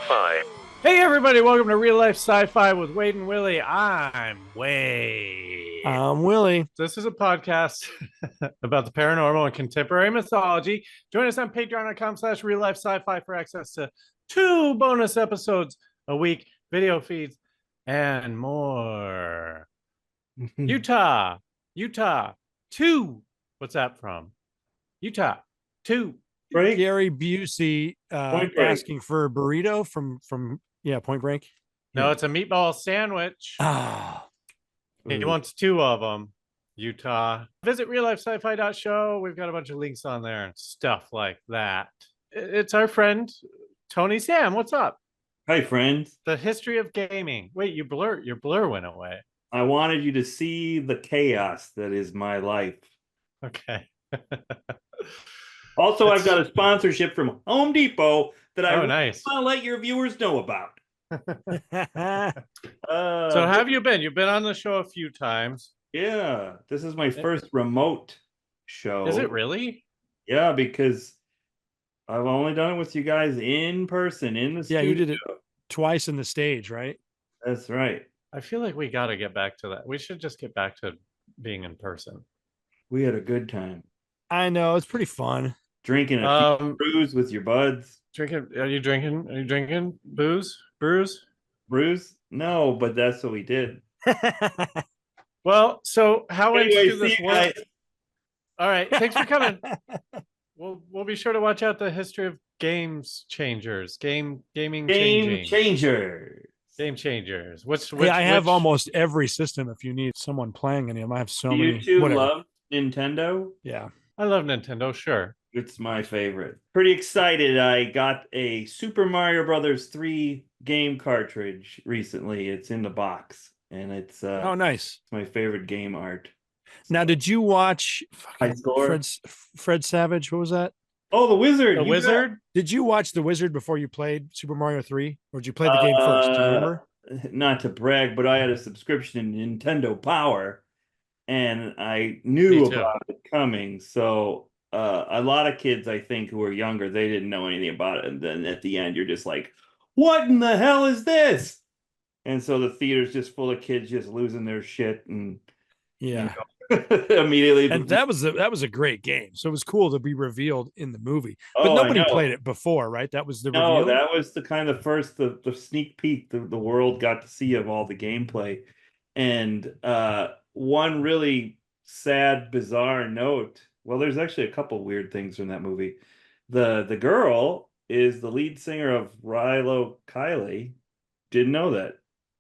Sci-Fi. Hey everybody, welcome to Real Life Sci-Fi with Wade and Willie. I'm Wade. I'm Willie. This is a podcast about the paranormal and contemporary mythology. Join us on patreon.com/Real Life Sci-Fi for access to 2 bonus episodes a week, video feeds, and more. Utah 2. What's that from? Utah 2. Break. Gary Busey asking for a burrito from Point Break. No, it's a meatball sandwich. He wants 2 of them. Utah. Visit RealLifeSciFi.show. We've got a bunch of links on there and stuff like that. It's our friend Tony Sam. What's up? Hi, friend. The history of gaming. Wait, your blur went away. I wanted you to see the chaos that is my life. Okay. Also, I've got a sponsorship from Home Depot that I nice. want to let your viewers know about. So how have you been? You've been on the show a few times. Yeah, this is my first remote show. Is it really? Yeah, because I've only done it with you guys in person in the studio. Yeah, you did it twice in the stage, right? That's right. I feel like we got to get back to that. We should just get back to being in person. We had a good time. I know, it's pretty fun. Drinking a few brews with your buds. Are you drinking booze? Brews? No, but that's what we did. Well, so how Anyway, into this work? All right, thanks for coming. We'll be sure to watch out the history of games changers, gaming changers. Game changers. I have almost every system. If you need someone playing any of them, I have so many. You two whatever. love Nintendo? Yeah, I love Nintendo. Sure, it's my favorite. Pretty excited. I got a Super Mario Brothers 3 game cartridge recently. It's in the box, and it's oh nice. It's my favorite game art. Now, did you watch Fred Savage? What was that? Oh, the Wizard. The Wizard. Did you watch the Wizard before you played Super Mario 3, or did you play the game first? Do you remember? Not to brag, but I had a subscription in Nintendo Power, and I knew about it coming. So a lot of kids, I think, who were younger, they didn't know anything about it. And then at the end, you're just like, what in the hell is this? And so the theater's just full of kids just losing their shit. And yeah, immediately. And that was a great game. So it was cool to be revealed in the movie. But nobody played it before, right? That was the reveal? That was the kind of first, the sneak peek the world got to see of all the gameplay. And one really sad, bizarre note. Well, there's actually a couple weird things from that movie. The girl is the lead singer of Rilo Kiley. Didn't know that.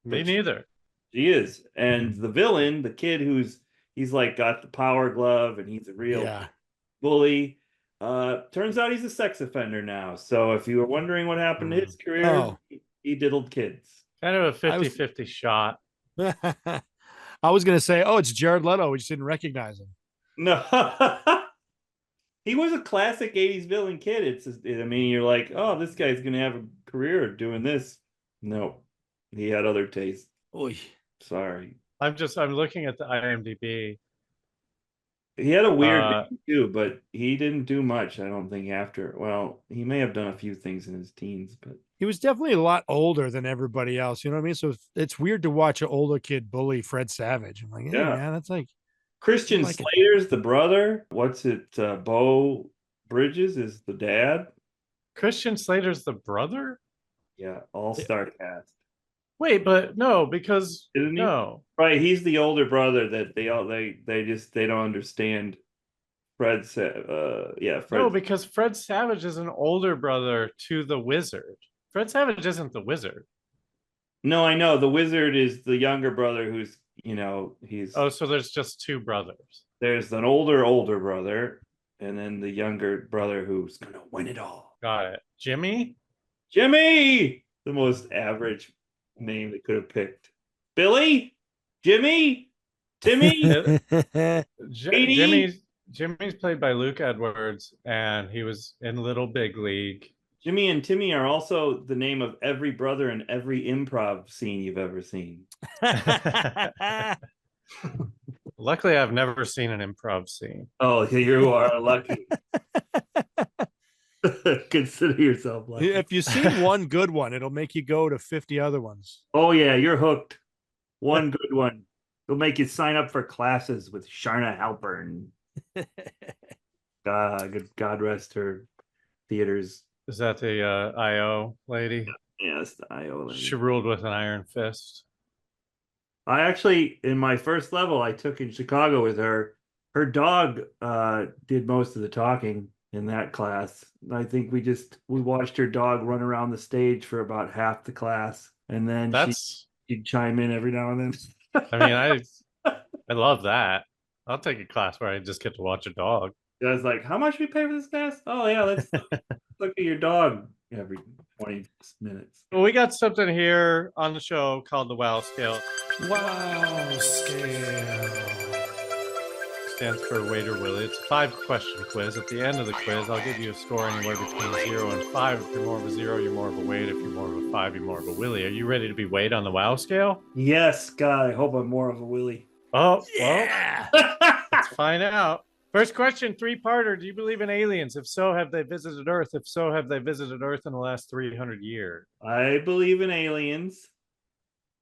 Me neither. She is. And the villain, the kid he's like got the power glove and he's a real bully. Turns out he's a sex offender now. So if you were wondering what happened to his career, he diddled kids. Kind of a 50-50 shot. I was going to say, it's Jared Leto. We just didn't recognize him. No. He was a classic 80s villain kid. You're like, oh, this guy's going to have a career doing this. No, he had other tastes. Oy. Sorry. I'm looking at the IMDb. He had a weird name too, but he didn't do much, I don't think, after. Well, he may have done a few things in his teens, but he was definitely a lot older than everybody else. You know what I mean? So it's weird to watch an older kid bully Fred Savage. I'm like, yeah, that's like Christian Slater's the brother. What's it? Bo Bridges is the dad. Christian Slater's the brother? Yeah, all-star cast. Wait, but no, because isn't he? No. Right, he's the older brother that they don't understand. Fred. No, because Fred Savage is an older brother to the Wizard. Fred Savage isn't the Wizard. No, I know. The Wizard is the younger brother who's, he's... Oh, so there's just 2 brothers. There's an older brother, and then the younger brother who's going to win it all. Got it. Jimmy? The most average name they could have picked. Billy? Jimmy? Timmy? Jimmy's played by Luke Edwards, and he was in Little Big League. Jimmy and Timmy are also the name of every brother in every improv scene you've ever seen. Luckily, I've never seen an improv scene. Oh, you are lucky. Consider yourself lucky. If you've seen one good one, it'll make you go to 50 other ones. Oh yeah, you're hooked. One good one. It'll make you sign up for classes with Sharna Halpern. God rest her theaters. Is that the IO lady? Yes, the IO lady. She ruled with an iron fist. I actually, in my first level I took in Chicago with her, her dog did most of the talking in that class. I think we watched her dog run around the stage for about half the class, and then she'd chime in every now and then. I mean, I love that. I'll take a class where I just get to watch a dog. I was like, how much we pay for this class? Oh yeah, let's look at your dog every 20 minutes. Well, we got something here on the show called the WOW scale. Wow scale. Stands for WadeandWilly. It's a 5-question quiz. At the end of the quiz, I'll give you a score anywhere between 0 and 5. If you're more of a 0, you're more of a Wade. If you're more of a 5, you're more of a Willy. Are you ready to be Wade on the WOW scale? Yes, God, I hope I'm more of a Willy. Oh, Yeah. well, let's find out. First question, 3-parter. Do you believe in aliens? If so, have they visited Earth? If so, have they visited Earth in the last 300 years? I believe in aliens.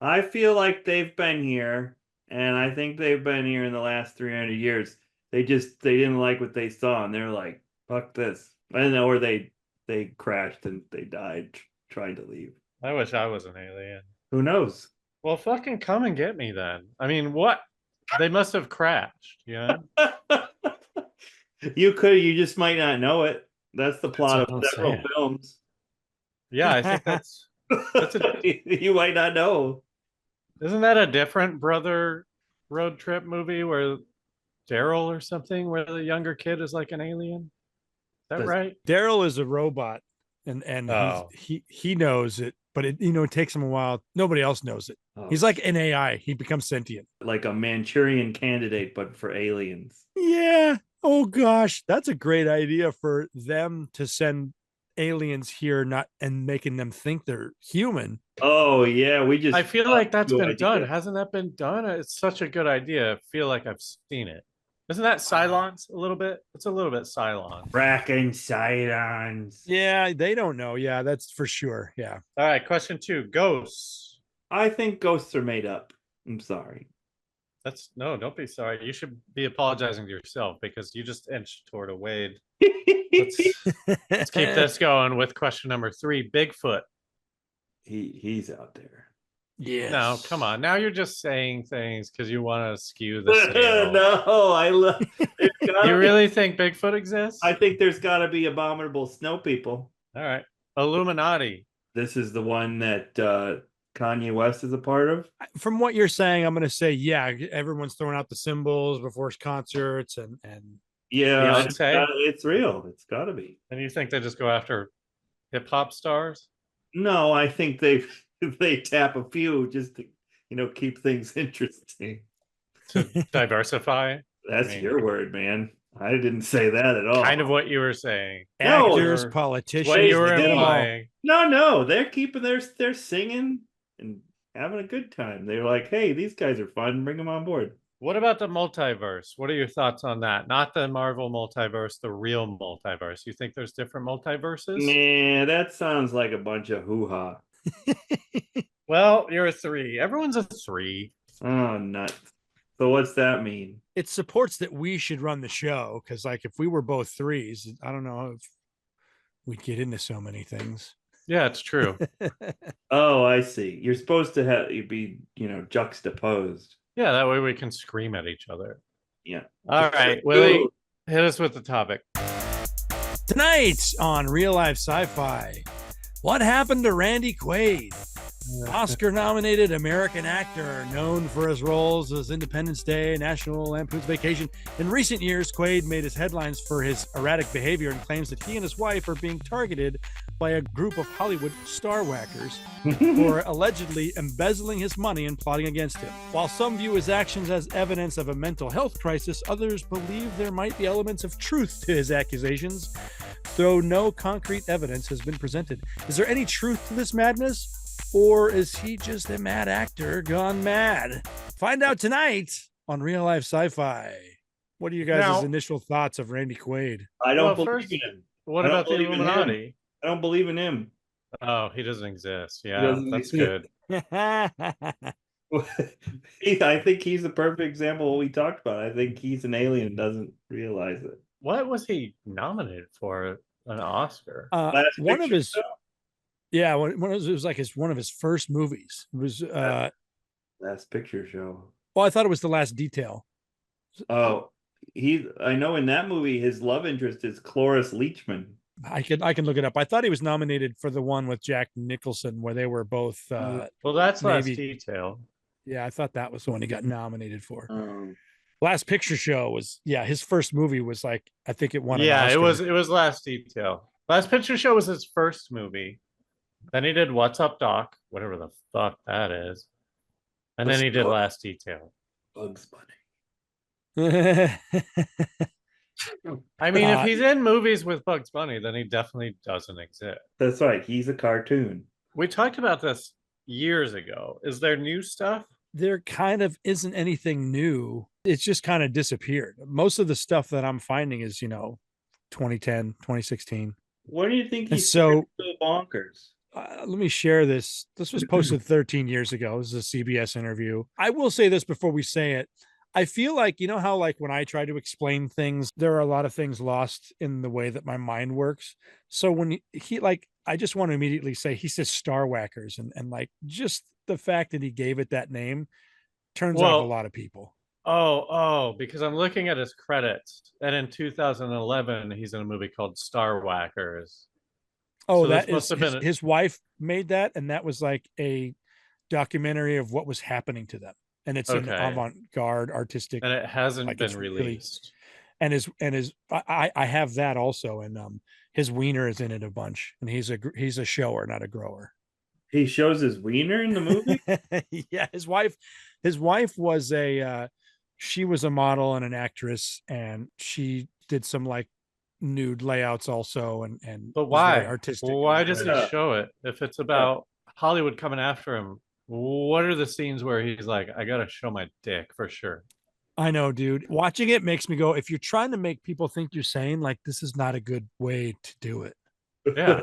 I feel like they've been here, and I think they've been here in the last 300 years. They didn't like what they saw, and they're like, fuck this. I don't know, or they crashed and they died trying to leave. I wish I was an alien. Who knows? Well, fucking come and get me then. I mean, what? They must have crashed, you know? You just might not know it. That's the plot of several films. Yeah, I think that's you might not know. Isn't that a different brother road trip movie where Daryl or something, where the younger kid is like an alien? Is that right? Daryl is a robot, and he knows it, but it takes him a while. Nobody else knows it. Oh. He's like an AI. He becomes sentient, like a Manchurian Candidate, but for aliens. Yeah. Oh gosh, that's a great idea for them to send aliens here, and making them think they're human. Oh yeah, I feel like that's been done. Hasn't that been done? It's such a good idea. I feel like I've seen it. Isn't that Cylons a little bit? It's a little bit Cylon. Fracking Cylons. Yeah, they don't know. Yeah, that's for sure. Yeah. All right, question 2. Ghosts. I think ghosts are made up. I'm sorry. Don't be sorry. You should be apologizing to yourself because you just inched toward a Wade. Let's keep this going with question number 3. Bigfoot. He's out there. Yeah. No, come on. Now you're just saying things because you want to skew the scale. No, I love. You really think Bigfoot exists? I think there's got to be abominable snow people. All right. Illuminati. This is the one that Kanye West is a part of. From what you're saying, I'm going to say, yeah, everyone's throwing out the symbols before concerts and yeah, it's real. It's got to be. And you think they just go after hip hop stars? No, I think they tap a few just to keep things interesting, to diversify. That's your word, man. I didn't say that at all. Kind of what you were saying. Actors, politicians. What you were implying. No, they're keeping they're singing and having a good time. They're like, hey, these guys are fun. Bring them on board. What about the multiverse? What are your thoughts on that? Not the Marvel multiverse, the real multiverse. You think there's different multiverses? Nah, that sounds like a bunch of hoo-ha. Well, you're a 3. Everyone's a 3. Oh, nuts. So what's that mean? It supports that we should run the show because, like, if we were both 3s, I don't know if we'd get into so many things. Yeah, it's true. Oh, I see. You're supposed to be, juxtaposed. Yeah, that way we can scream at each other. Yeah. All right, Willie, hit us with the topic. Tonight on Real Life Sci-Fi, what happened to Randy Quaid? Oscar-nominated American actor known for his roles as Independence Day, National Lampoon's Vacation. In recent years, Quaid made his headlines for his erratic behavior and claims that he and his wife are being targeted by a group of Hollywood star whackers who are allegedly embezzling his money and plotting against him. While some view his actions as evidence of a mental health crisis, others believe there might be elements of truth to his accusations, though no concrete evidence has been presented. Is there any truth to this madness? Or is he just a mad actor gone mad? Find out tonight on Real Life Sci-Fi. What are you guys' initial thoughts of Randy Quaid? I don't believe in him. What I don't about the believe in him. Illuminati? I don't believe in him. Oh, he doesn't exist. He Yeah, doesn't that's exist. good. I think he's a perfect example of what we talked about. I think he's an alien and doesn't realize it. What was he nominated for? An Oscar? Last One of Picture his, Show? yeah, it was like one of his first movies. It was, Last Picture Show. well, I thought it was The Last Detail. Oh, I know in that movie his love interest is Cloris Leachman. I can look it up. I thought he was nominated for the one with Jack Nicholson where they were both Well, that's maybe Last Detail. Yeah, I thought that was the one he got nominated for. Um, Last Picture Show was, yeah, his first movie was like, I think it won an Yeah, Oscar. it was Last Detail. Last Picture Show was his first movie. Then he did What's Up, Doc, whatever the fuck that is. And then he did Last Detail. Bugs Bunny. I mean, if he's in movies with Bugs Bunny, then he definitely doesn't exist. That's right. He's a cartoon. We talked about this years ago. Is there new stuff? There kind of isn't anything new. It's just kind of disappeared. Most of the stuff that I'm finding is, 2010, 2016. What do you think he's so bonkers? Let me share this. This was posted 13 years ago. This is a CBS interview. I will say this before we say it. I feel like, how like when I try to explain things, there are a lot of things lost in the way that my mind works. So when he like, I just want to immediately say, he says Star Whackers and like just the fact that he gave it that name turns off a lot of people. Oh, because I'm looking at his credits. And in 2011, he's in a movie called Star Whackers. Oh, so that is his wife made that. And that was like a documentary of what was happening to them. And it's an avant-garde artistic. And it hasn't been released. Really, and his I have that also. And his wiener is in it a bunch. And he's a shower, not a grower. He shows his wiener in the movie? Yeah, his wife was she was a model and an actress, and she did some like nude layouts also, and but why artistic? Well, why does he show it if it's about Hollywood coming after him? What are the scenes where he's like, I gotta show my dick for sure? I know, dude. Watching it makes me go, if you're trying to make people think you're sane, like this is not a good way to do it. Yeah.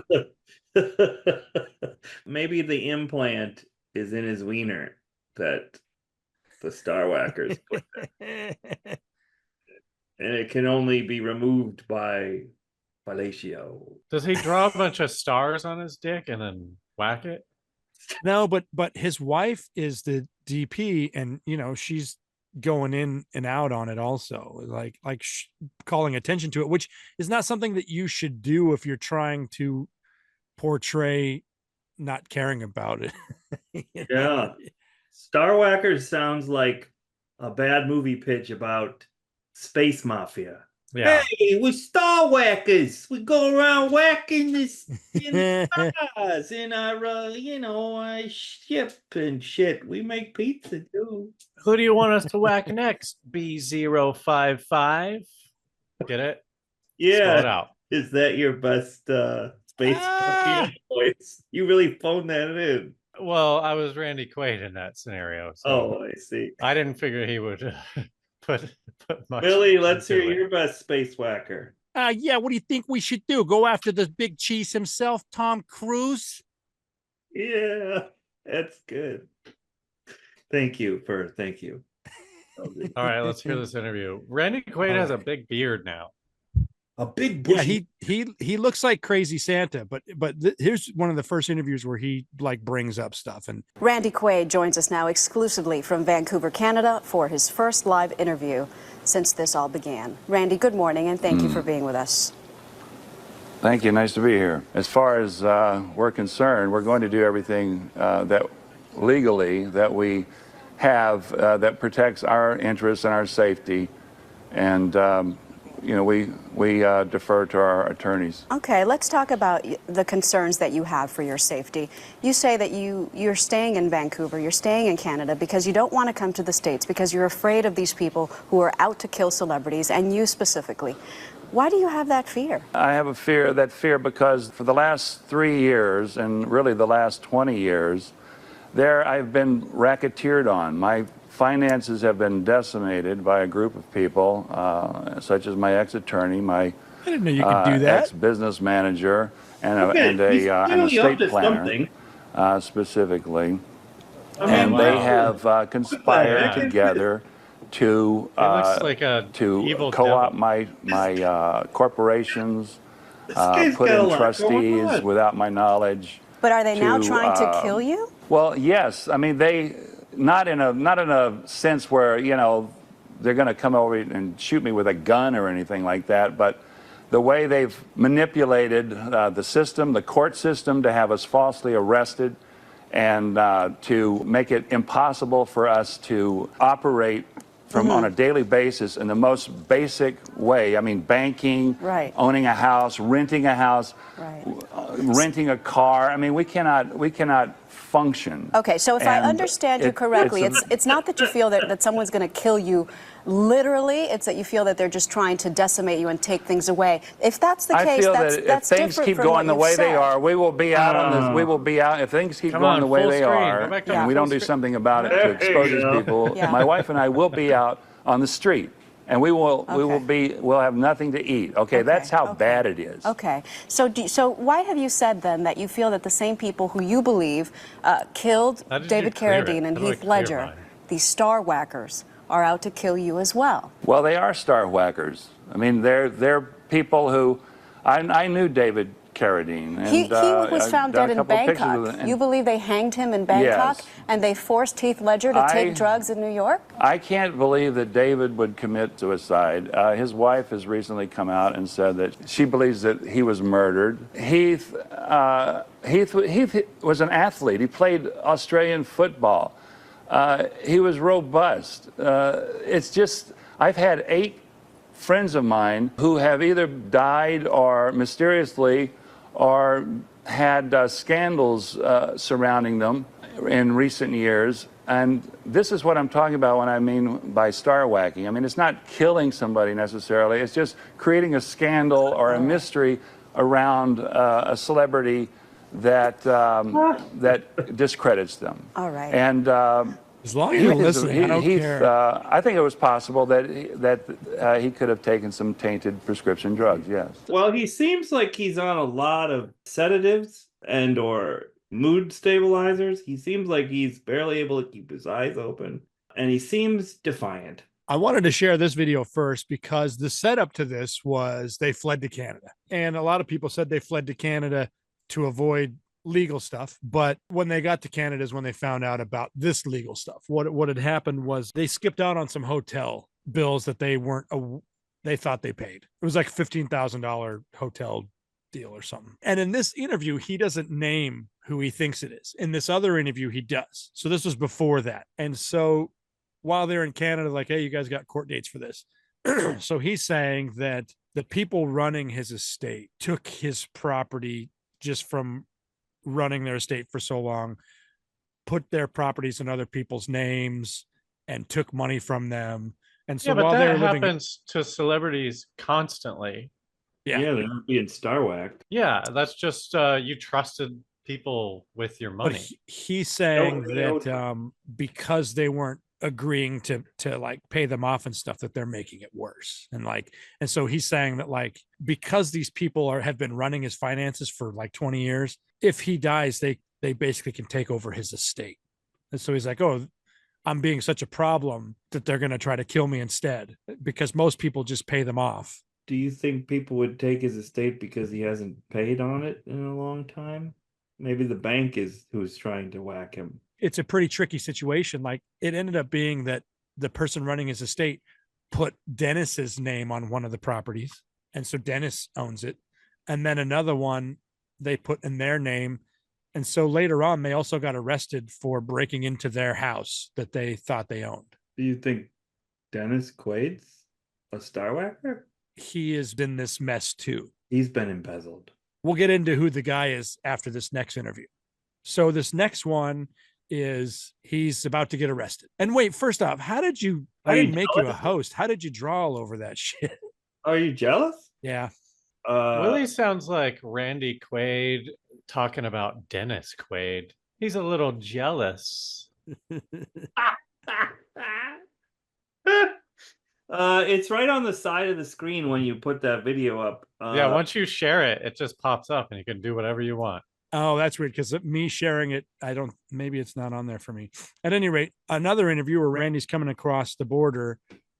Maybe the implant is in his wiener that the Star Whackers put there. And it can only be removed by fellatio. Does he draw a bunch of stars on his dick and then whack it? No, but his wife is the DP, and she's going in and out on it also, like calling attention to it, which is not something that you should do if you're trying to portray not caring about it. Yeah. Star Whackers sounds like a bad movie pitch about space mafia. Yeah. Hey, we're Star Whackers. We go around whacking this stars in our, our ship and shit. We make pizza too. Who do you want us to whack next? B055. Get it? Yeah. Spell it out. Is that your best space mafia voice? You really phoned that in. Well, I was Randy Quaid in that scenario. So I see. I didn't figure he would put much. Willie, let's hear your best space whacker. Yeah, what do you think we should do? Go after the big cheese himself, Tom Cruise? Yeah, that's good. Thank you. All right, let's hear this interview. Randy Quaid has a big beard now. A big bushy. Yeah, he looks like Crazy Santa, but here's one of the first interviews where he like brings up stuff. And Randy Quaid joins us now exclusively from Vancouver, Canada, for his first live interview since this all began. Randy, good morning, and thank you for being with us. Thank you. Nice to be here. As far as we're concerned, we're going to do everything that legally that we have that protects our interests and our safety, and we defer to our attorneys. Okay, let's talk about the concerns that you have for your safety. You say that you're staying in Vancouver, you're staying in Canada because you don't want to come to the States because you're afraid of these people who are out to kill celebrities, and you specifically. Why do you have that fear? I have that fear because for the last 3 years, and really the last 20 years, I've been racketeered on. My finances have been decimated by a group of people, such as my ex-attorney, my I didn't know you could do that. ex-business manager and He's an clearly up estate to planner, something. specifically. I mean, And they wow. have conspired heck? together to He looks like a evil co-opt devil. my corporations, This guy's put got a in lot going trustees on. without my knowledge. But are they now to, trying to kill you? Well, yes. I mean, they not in a sense where they're going to come over and shoot me with a gun or anything like that, but the way they've manipulated the system, the court system, to have us falsely arrested and to make it impossible for us to operate on a daily basis in the most basic way. I mean, banking, Right. owning a house, renting a house, Right. renting a car. I mean, we cannot function. Okay, so if I And understand you correctly, it's not that you feel that someone's going to kill you literally, it's that you feel that they're just trying to decimate you and take things away. If that's the I case, feel that's that if things different keep from going what the way you've they said. are, we will be out on this. We will be out if things keep Come going on, the way full they screen. are, Go back to and we full don't do screen. something about it to There expose you these go. people. Yeah. My wife and I will be out on the street, and we'll have nothing to eat. Okay, that's how okay. bad it is. Okay, so why have you said then that you feel that the same people who you believe killed How did you David clear it? Carradine and How do I Heath clear Ledger, mine? these star whackers, are out to kill you as well? Well, they are star whackers. I mean, they're people who I knew David Carradine. And, He was I found got dead a in couple of pictures of Bangkok. it, You believe they hanged him in Bangkok, Yes. and they forced Heath Ledger to take drugs in New York? I can't believe that David would commit suicide. His wife has recently come out and said that she believes that he was murdered. Heath was an athlete. He played Australian football. He was robust. It's just, I've had 8 friends of mine who have either died or mysteriously or had scandals surrounding them in recent years. And this is what I'm talking about when I mean by star whacking. I mean, it's not killing somebody necessarily. It's just creating a scandal or a mystery around a celebrity that discredits them. All right. And As long as you're listening, I don't care. I think it was possible that he could have taken some tainted prescription drugs. Yes. Well, he seems like he's on a lot of sedatives and or mood stabilizers. He seems like he's barely able to keep his eyes open, and he seems defiant. I wanted to share this video first because the setup to this was they fled to Canada. And a lot of people said they fled to Canada to avoid legal stuff. But when they got to Canada is when they found out about this legal stuff. What had happened was they skipped out on some hotel bills that they thought they paid. It was like $15,000 hotel deal or something. And in this interview, he doesn't name who he thinks it is. In this other interview, he does. So this was before that. And so while they're in Canada, like, hey, you guys got court dates for this. So he's saying that the people running his estate took his property just from running their estate for so long, put their properties in other people's names and took money from them. And so but while that they're living, happens to celebrities constantly. Yeah. They're not being star whacked. Yeah, that's just you trusted people with your but money. he's saying No, that because they weren't agreeing to like pay them off and stuff, that they're making it worse. And so he's saying that like, because these people have been running his finances for like 20 years, if he dies, they basically can take over his estate. And so he's like, oh, I'm being such a problem that they're going to try to kill me instead, because most people just pay them off. Do you think people would take his estate because he hasn't paid on it in a long time? Maybe the bank is who's trying to whack him. It's a pretty tricky situation. Like, it ended up being that the person running his estate put Dennis's name on one of the properties. And so Dennis owns it. And then another one they put in their name. And so later on, they also got arrested for breaking into their house that they thought they owned. Do you think Dennis Quaid's a star whacker? He is in this mess too. He's been embezzled. We'll get into who the guy is after this next interview. So this next one is he's about to get arrested. And wait, first off, I didn't make you a host. How did you draw all over that shit? Are you jealous? Yeah. Willie sounds like Randy Quaid talking about Dennis Quaid. He's a little jealous. It's right on the side of the screen when you put that video up. Yeah, once you share it, it just pops up and you can do whatever you want. Oh, that's weird because me sharing it, maybe it's not on there for me. At any rate, another interview where Randy's coming across the border,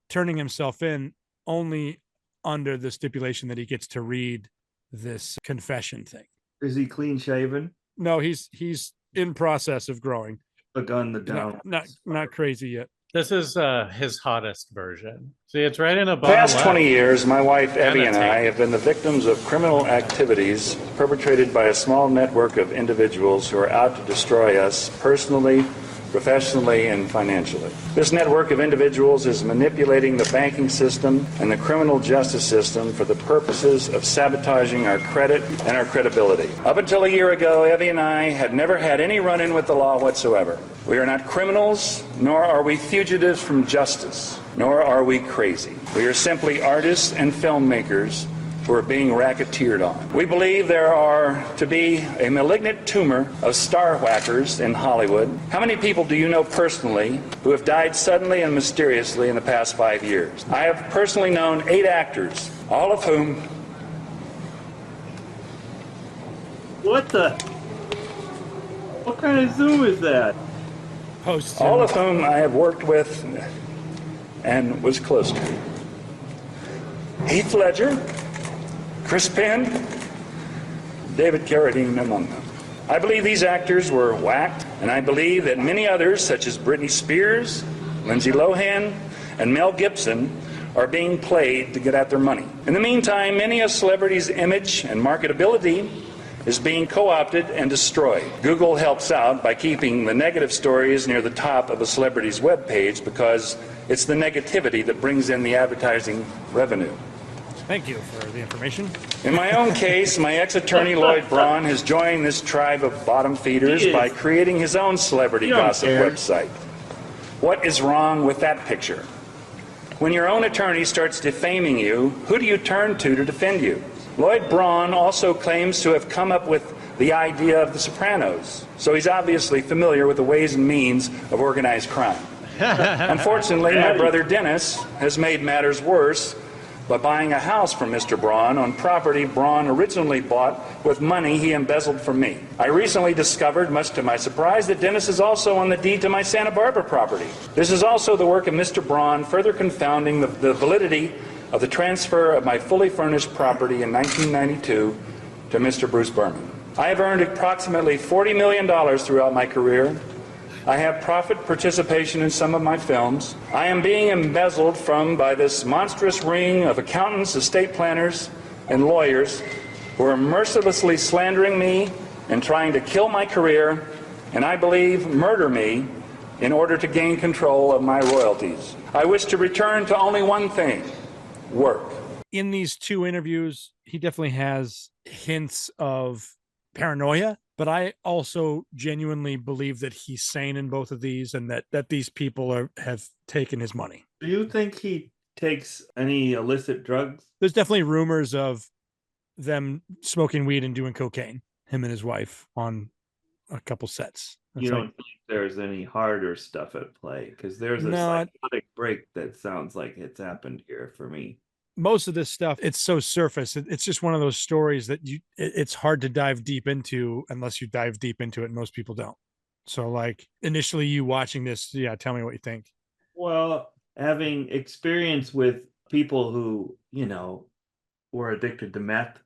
turning himself in only under the stipulation that he gets to read this confession thing. Is he clean shaven? No, he's in process of growing. The gun, the down. Not crazy yet. This is his hottest version. See, it's right in a The past 20 years, my wife Evie and I have been the victims of criminal activities perpetrated by a small network of individuals who are out to destroy us personally, professionally, and financially. This network of individuals is manipulating the banking system and the criminal justice system for the purposes of sabotaging our credit and our credibility. Up until a year ago, Evie and I had never had any run-in with the law whatsoever. We are not criminals, nor are we fugitives from justice, nor are we crazy. We are simply artists and filmmakers who are being racketeered on. We believe there are to be a malignant tumor of star whackers in Hollywood. How many people do you know personally who have died suddenly and mysteriously in the past 5 years? I have personally known 8 actors, all of whom... What kind of Zoom is that? All of whom I have worked with and was close to. Heath Ledger, Chris Penn, David Carradine among them. I believe these actors were whacked, and I believe that many others, such as Britney Spears, Lindsay Lohan, and Mel Gibson, are being played to get at their money. In the meantime, many a celebrity's image and marketability is being co-opted and destroyed. Google helps out by keeping the negative stories near the top of a celebrity's webpage because it's the negativity that brings in the advertising revenue. Thank you for the information. In my own case, my ex-attorney Lloyd Braun has joined this tribe of bottom feeders by creating his own celebrity gossip website. What is wrong with that picture? When your own attorney starts defaming you, who do you turn to defend you? Lloyd Braun also claims to have come up with the idea of The Sopranos, so he's obviously familiar with the ways and means of organized crime. Unfortunately, my brother Dennis has made matters worse by buying a house from Mr. Braun on property Braun originally bought with money he embezzled from me. I recently discovered, much to my surprise, that Dennis is also on the deed to my Santa Barbara property. This is also the work of Mr. Braun, further confounding the validity of the transfer of my fully furnished property in 1992 to Mr. Bruce Berman. I have earned approximately $40 million throughout my career. I have profit participation in some of my films. I am being embezzled from by this monstrous ring of accountants, estate planners, and lawyers who are mercilessly slandering me and trying to kill my career, and I believe murder me in order to gain control of my royalties. I wish to return to only one thing: work. In these 2 interviews, he definitely has hints of paranoia, but I also genuinely believe that he's sane in both of these and that these people have taken his money. Do you think he takes any illicit drugs? There's definitely rumors of them smoking weed and doing cocaine, him and his wife, on a couple sets. You don't think there's any harder stuff at play? Because there's a psychotic break that sounds like it's happened here for me. Most of this stuff, it's so surface. It's just one of those stories that it's hard to dive deep into unless you dive deep into it, and most people don't. So, like, initially you watching this, tell me what you think. Well, having experience with people who, were addicted to meth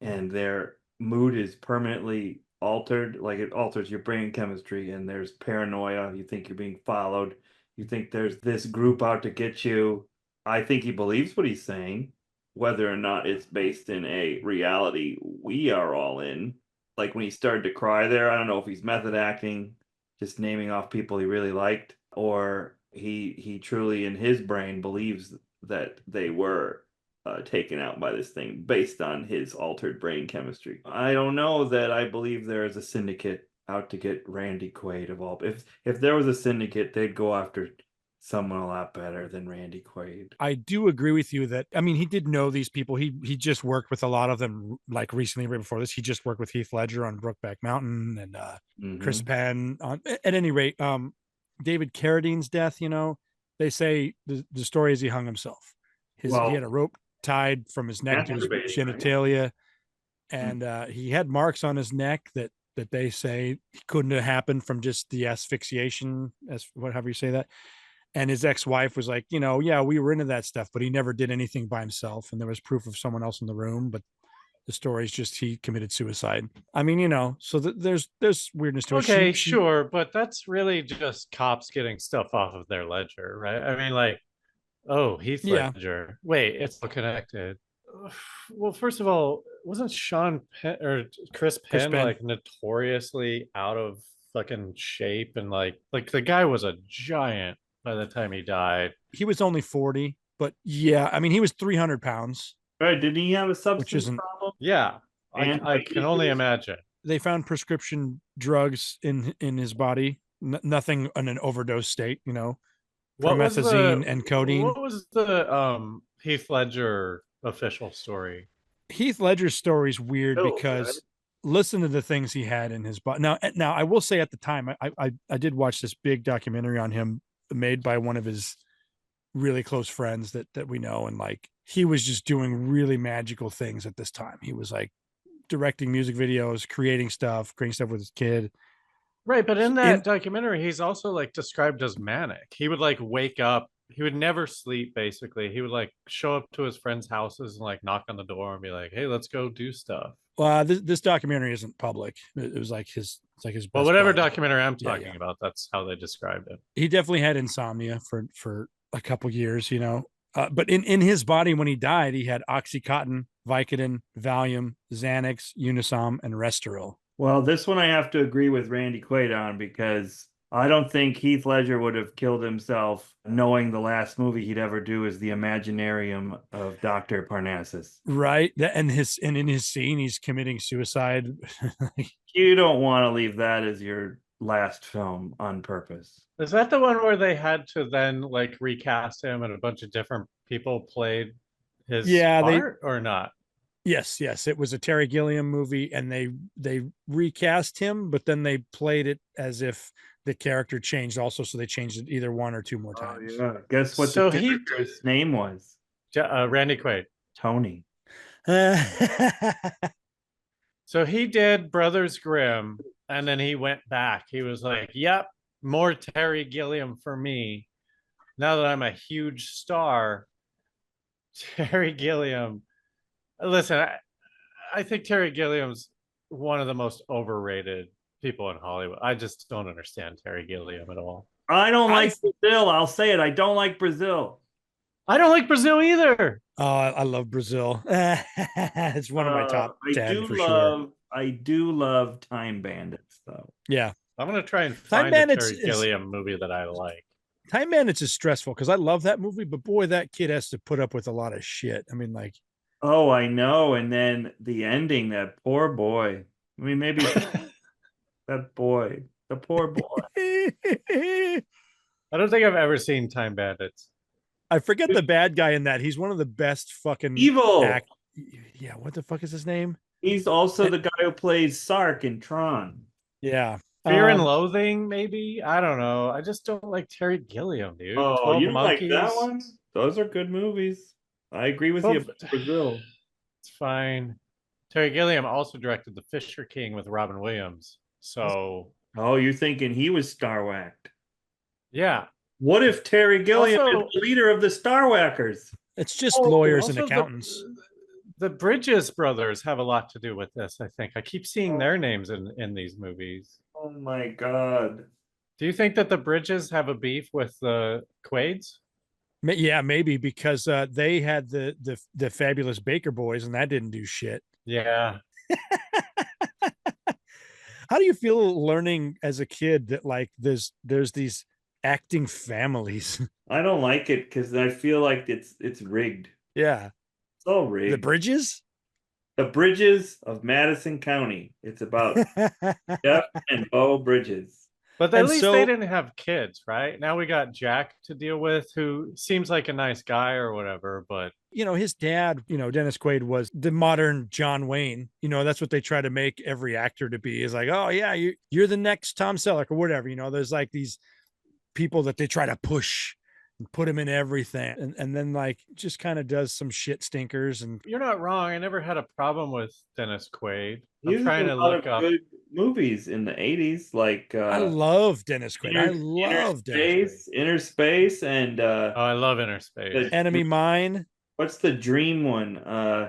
and their mood is permanently altered, like it alters your brain chemistry, and there's paranoia, you think you're being followed, you think there's this group out to get you. I think he believes what he's saying, whether or not it's based in a reality we are all in. Like when he started to cry there, I don't know if he's method acting, just naming off people he really liked, or he truly in his brain believes that they were taken out by this thing based on his altered brain chemistry. I don't know that I believe there is a syndicate out to get Randy Quaid of all. If there was a syndicate, they'd go after someone a lot better than Randy Quaid. I do agree with you that, I mean, he did know these people. He just worked with a lot of them, like recently, right before this. He just worked with Heath Ledger on Brokeback Mountain and Chris Penn. At any rate, David Carradine's death, They say the story is he hung himself. He had a rope tied from his neck to his genitalia, and he had marks on his neck that they say couldn't have happened from just the asphyxiation, as whatever you say that. And his ex-wife was like, yeah, we were into that stuff, but he never did anything by himself, and there was proof of someone else in the room, but the story is just he committed suicide. I mean, so there's weirdness to it. Okay, sure, but that's really just cops getting stuff off of their ledger, right? I mean, like, oh, Heath Ledger. Wait, it's all connected. Well, first of all, wasn't Sean Penn or Chris Penn like notoriously out of fucking shape, and like the guy was a giant by the time he died? He was only 40, but yeah, I mean, he was 300 pounds. Right? Did he have a substance problem? Yeah, I can only imagine. They found prescription drugs in his body, nothing in an overdose state, promethazine and codeine. What was the Heath Ledger official story? Heath Ledger's story is weird because listen to the things he had in his body. Now I will say at the time, I did watch this big documentary on him made by one of his really close friends that we know, and like he was just doing really magical things at this time. He was like directing music videos, creating stuff with his kid. Right, but in that documentary, he's also like described as manic. He would like wake up, he would never sleep, basically. He would like show up to his friends' houses and like knock on the door and be like, hey, let's go do stuff. Well, this documentary isn't public. It was like his well, whatever documentary I'm talking about, that's how they described it. He definitely had insomnia for a couple years, but in his body when he died, he had Oxycontin, Vicodin, Valium, Xanax, Unisom, and Restoril. Well, this one I have to agree with Randy Quaid on, because I don't think Heath Ledger would have killed himself knowing the last movie he'd ever do is the Imaginarium of Dr. Parnassus. Right. And in his scene, he's committing suicide. You don't want to leave that as your last film on purpose. Is that the one where they had to then like recast him and a bunch of different people played his part or not? Yes. It was a Terry Gilliam movie, and they recast him, but then they played it as if the character changed also, so they changed it either one or two more times. Yeah. Guess what the character's name was? Randy Quaid. Tony. So he did Brothers Grimm, and then he went back. He was like, yep, more Terry Gilliam for me. Now that I'm a huge star, Terry Gilliam. Listen, I think Terry Gilliam's one of the most overrated people in Hollywood. I just don't understand Terry Gilliam at all. I don't like Brazil. I'll say it. I don't like Brazil. I don't like Brazil either. Oh, I love Brazil. It's one of my top 10 for sure. I do love Time Bandits, though. Yeah. I'm going to try and find a Terry Gilliam movie that I like. Time Bandits is stressful because I love that movie, but boy, that kid has to put up with a lot of shit. I mean, like. Oh, I know. And then the ending, that poor boy. I mean, maybe that boy, the poor boy. I don't think I've ever seen Time Bandits. I forget the bad guy in that. He's one of the best fucking evil. Yeah, what the fuck is his name? He's also the guy who plays Sark in Tron. Yeah. Fear and Loathing, maybe? I don't know. I just don't like Terry Gilliam, dude. Oh, you don't like that one? Those are good movies. I agree with you about Brazil. It's fine. Terry Gilliam also directed The Fisher King with Robin Williams. So. Oh, you're thinking he was star-whacked? Yeah. What if Terry Gilliam is the leader of the Star-whackers? It's just lawyers and accountants. The Bridges brothers have a lot to do with this, I think. I keep seeing their names in these movies. Oh my God. Do you think that the Bridges have a beef with the Quaids? Yeah, maybe, because they had the Fabulous Baker Boys, and that didn't do shit. Yeah. How do you feel learning as a kid that like there's these acting families? I don't like it because I feel like it's rigged. Yeah. It's all rigged. The Bridges? The Bridges of Madison County. It's about Jeff and Bo Bridges. But at least they didn't have kids, right? Now we got Jack to deal with, who seems like a nice guy or whatever, but his dad, Dennis Quaid, was the modern John Wayne. That's what they try to make every actor to be, is like, oh yeah, you're the next Tom Selleck or whatever. There's like these people that they try to push put him in everything, and then like just kind of does some shit stinkers. And You're not wrong. I never had a problem with Dennis Quaid. He I'm was trying in to a lot look of up. good movies in the 80s, like I love Dennis Quaid. I love Dennis Quaid. Inner Space, and Oh, I love Inner Space. Enemy Mine. what's the dream one?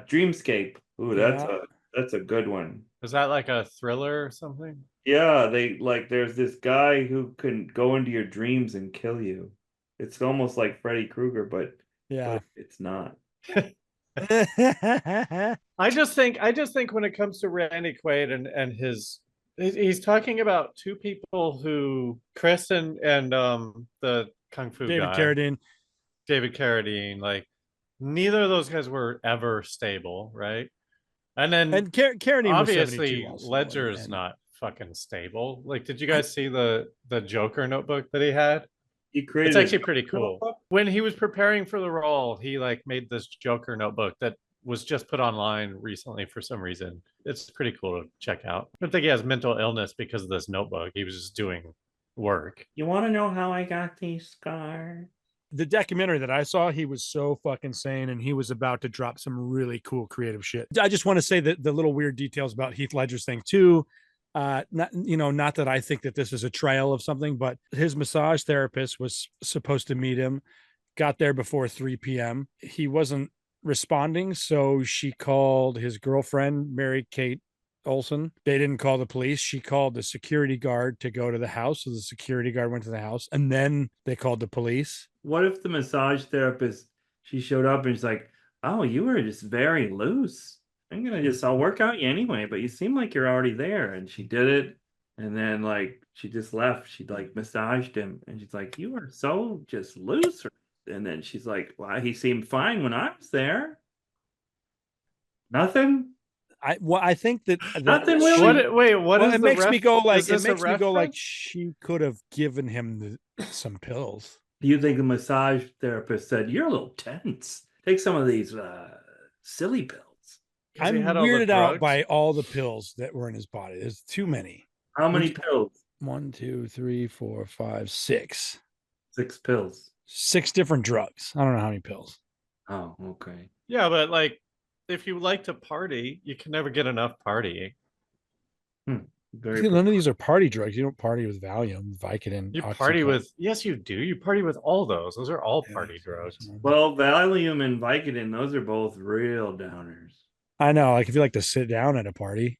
Dreamscape. Ooh, Yeah. that's a good one. Is that like a thriller or something? Yeah, they like there's this guy who can go into your dreams and kill you. It's almost like Freddy Krueger, but Yeah. it's not. I just think when it comes to Randy Quaid and he's talking about two people who Chris and the Kung Fu David guy, Carradine. David Carradine, like neither of those guys were ever stable, right? And then Carradine obviously was 72 also, Ledger is not fucking stable. Like, did you guys see the Joker notebook that he had? He created It's actually pretty cool. notebook? When he was preparing for the role, he like made this Joker notebook that was just put online recently for some reason. It's pretty cool to check out. I don't think he has mental illness because of this notebook. He was just doing work. You want to know how I got these scars? The documentary that I saw, he was so fucking sane, and he was about to drop some really cool creative shit. I just want to say that the little weird details about Heath Ledger's thing too. Not that I think that this is a trail of something, but his massage therapist was supposed to meet him, got there before 3 p.m. He wasn't responding, so she called his girlfriend, Mary Kate Olsen. They didn't call the police. She called the security guard to go to the house. So the security guard went to the house, and then they called the police. What if the massage therapist, she showed up and she's like, oh, you were just very loose. I'll work out you anyway, but you seem like you're already there. And she did it. And then like, she just left. She like massaged him and she's like, you are so just loose. And then she's like, well, he seemed fine when I was there. Nothing. I think that Nothing, Willie. What is it makes me go like, is this a reference? she could have given him some pills. Do you think the massage therapist said, you're a little tense? Take some of these silly pills. I'm weirded out by all the pills that were in his body. There's too many. How many pills? 1, 2, 3, 4, 5, 6. 6 pills. 6 different drugs. I don't know how many pills. Oh, okay. Yeah, but like, if you like to party, you can never get enough partying. None of these are party drugs. You don't party with Valium, Vicodin. You party with, yes, you do. You party with all those. Those are all party drugs. Well, Valium and Vicodin, those are both real downers. I know. Like if you like to sit down at a party.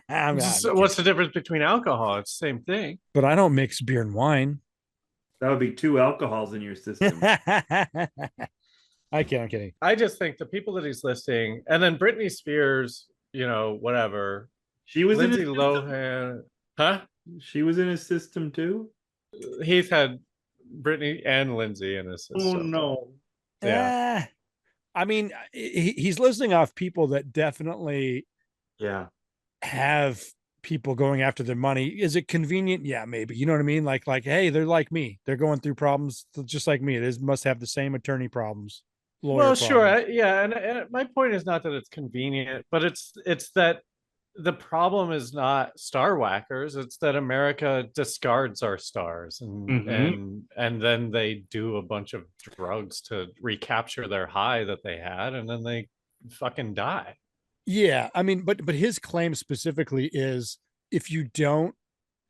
What's the difference between alcohol? It's the same thing. But I don't mix beer and wine. That would be 2 alcohols in your system. I'm kidding. I just think the people that he's listing, and then Britney Spears, whatever. She was Lindsay in his Lohan, huh? She was in his system too. He's had Britney and Lindsay in his system. Oh no! Yeah. I mean, he's listing off people that definitely, have people going after their money. Is it convenient? Yeah, maybe. You know what I mean? Like, hey, they're like me. They're going through problems just like me. They must have the same attorney problems. Well, sure, and my point is not that it's convenient, but it's that the problem is not star whackers. It's that America discards our stars, and then they do a bunch of drugs to recapture their high that they had, and then they fucking die. Yeah, I mean, but his claim specifically is if you don't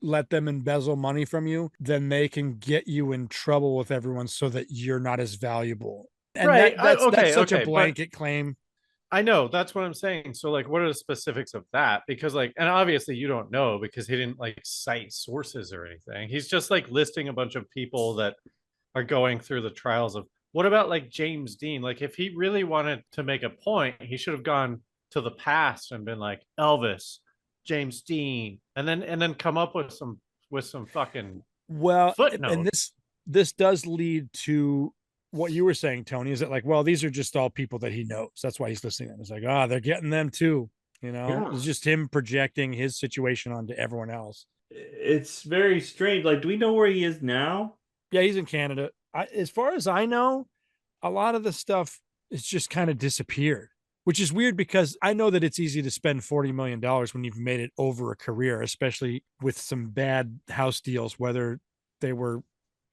let them embezzle money from you, then they can get you in trouble with everyone so that you're not as valuable. And right. That's such a blanket claim. I know, that's what I'm saying. So like, what are the specifics of that? Because like, and obviously you don't know because he didn't like cite sources or anything. He's just like listing a bunch of people that are going through the trials of, what about like James Dean? Like if he really wanted to make a point, he should have gone to the past and been like Elvis, James Dean, and then come up with some fucking footnote. And this does lead to what you were saying, Tony, is that like, well, these are just all people that he knows. That's why he's listening to them. It's like, they're getting them too. It's just him projecting his situation onto everyone else. It's very strange. Like, do we know where he is now? Yeah, he's in Canada. As far as I know, a lot of the stuff is just kind of disappeared, which is weird because I know that it's easy to spend $40 million when you've made it over a career, especially with some bad house deals, whether they were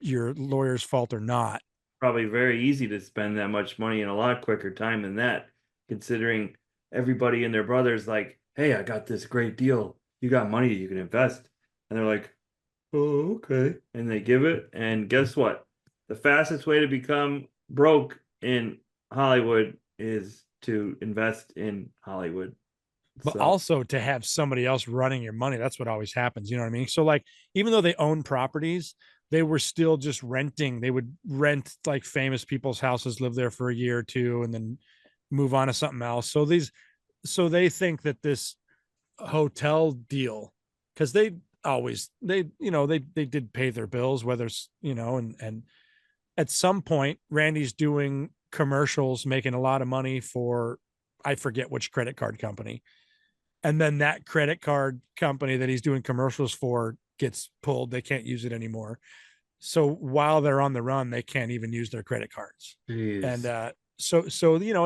your lawyer's fault or not. Probably very easy to spend that much money in a lot quicker time than that, considering everybody and their brother's like, hey, I got this great deal. You got money you can invest. And they're like, oh, okay. And they give it. And guess what? The fastest way to become broke in Hollywood is to invest in Hollywood. But also to have somebody else running your money. That's what always happens. You know what I mean? So like, even though they own properties, they were still just renting. They would rent like famous people's houses, live there for a year or two, and then move on to something else. So they think that this hotel deal, because they did pay their bills, whether it's, and at some point, Randy's doing commercials, making a lot of money for, I forget which credit card company. And then that credit card company that he's doing commercials for gets pulled. They can't use it anymore. So while they're on the run, they can't even use their credit cards. Jeez. And so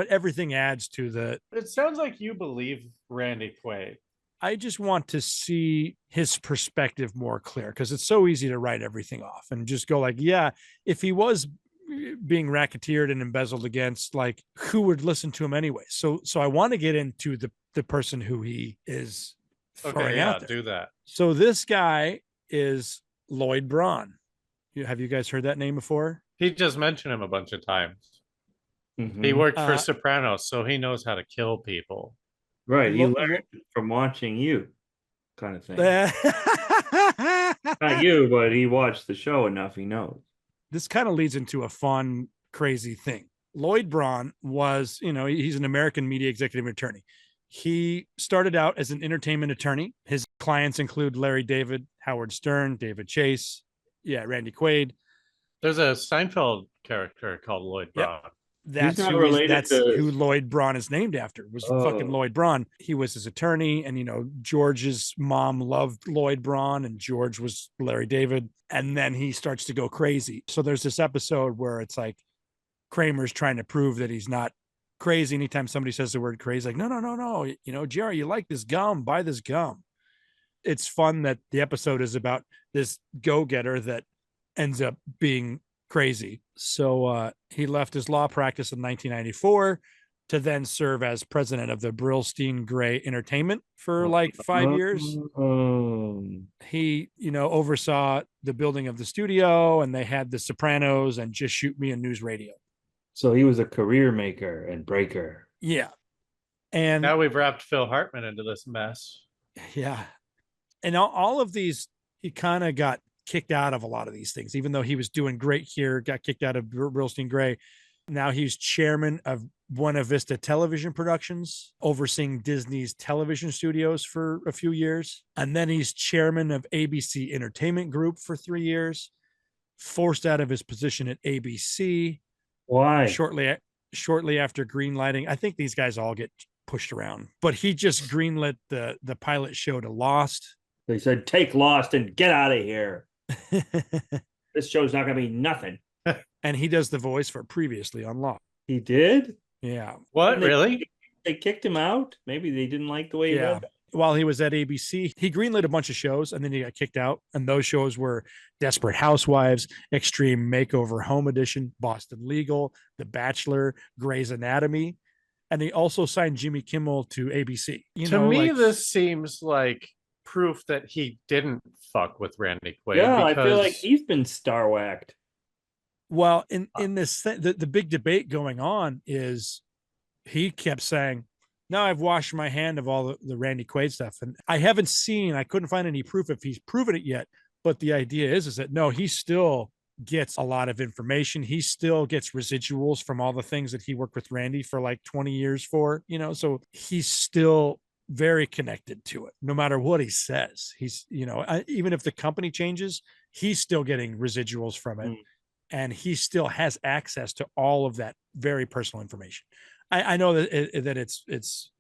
everything adds to the. It sounds like you believe Randy Quaid. I just want to see his perspective more clear, because it's so easy to write everything off and just go like, yeah, if he was being racketeered and embezzled against, like, who would listen to him anyway? So I want to get into the person who he is throwing out there. Do that. So this guy is Lloyd Braun. Have you guys heard that name before? He just mentioned him a bunch of times. Mm-hmm. He worked for Sopranos, so he knows how to kill people. Right. He learned from watching you, kind of thing. Not you, but he watched the show enough. He knows. This kind of leads into a fun, crazy thing. Lloyd Braun was, he's an American media executive attorney. He started out as an entertainment attorney. His clients include Larry David, Howard Stern, David Chase, Randy Quaid. There's a Seinfeld character called Lloyd Braun. Yep. That's who Lloyd Braun is named after, was fucking Lloyd Braun. He was his attorney, and George's mom loved Lloyd Braun, and George was Larry David. And then he starts to go crazy. So there's this episode where it's like Kramer's trying to prove that he's not crazy. Anytime somebody says the word crazy, like, no. Jerry, you like this gum, buy this gum. It's fun that the episode is about this go-getter that ends up being crazy. So he left his law practice in 1994 to then serve as president of the Brillstein Gray Entertainment for like 5 years. He, oversaw the building of the studio, and they had The Sopranos and Just Shoot Me and News Radio. So he was a career maker and breaker. Yeah. And now we've wrapped Phil Hartman into this mess. Yeah. And all of these, he kind of got kicked out of a lot of these things, even though he was doing great here, got kicked out of Brillstein Gray. Now he's chairman of Buena Vista Television Productions, overseeing Disney's television studios for a few years. And then he's chairman of ABC Entertainment Group for 3 years, forced out of his position at ABC. Why? Shortly after greenlighting. I think these guys all get pushed around, but he just greenlit the pilot show to Lost. They said, take Lost and get out of here. This show's not going to be nothing. And he does the voice for Previously on Lost. He did? Yeah. What, really? They kicked him out? Maybe they didn't like the way he did. While he was at ABC, he greenlit a bunch of shows, and then he got kicked out. And those shows were Desperate Housewives, Extreme Makeover Home Edition, Boston Legal, The Bachelor, Grey's Anatomy. And he also signed Jimmy Kimmel to ABC. To me, this seems like proof that he didn't fuck with Randy Quaid. Yeah, I feel like he's been star-whacked. Well, in this the big debate going on is he kept saying, no, I've washed my hand of all the Randy Quaid stuff. And I couldn't find any proof if he's proven it yet. But the idea is that no, he still gets a lot of information. He still gets residuals from all the things that he worked with Randy for like 20 years for, so he's still very connected to it. No matter what he says, he's, even if the company changes, he's still getting residuals from it. And he still has access to all of that very personal information. I know that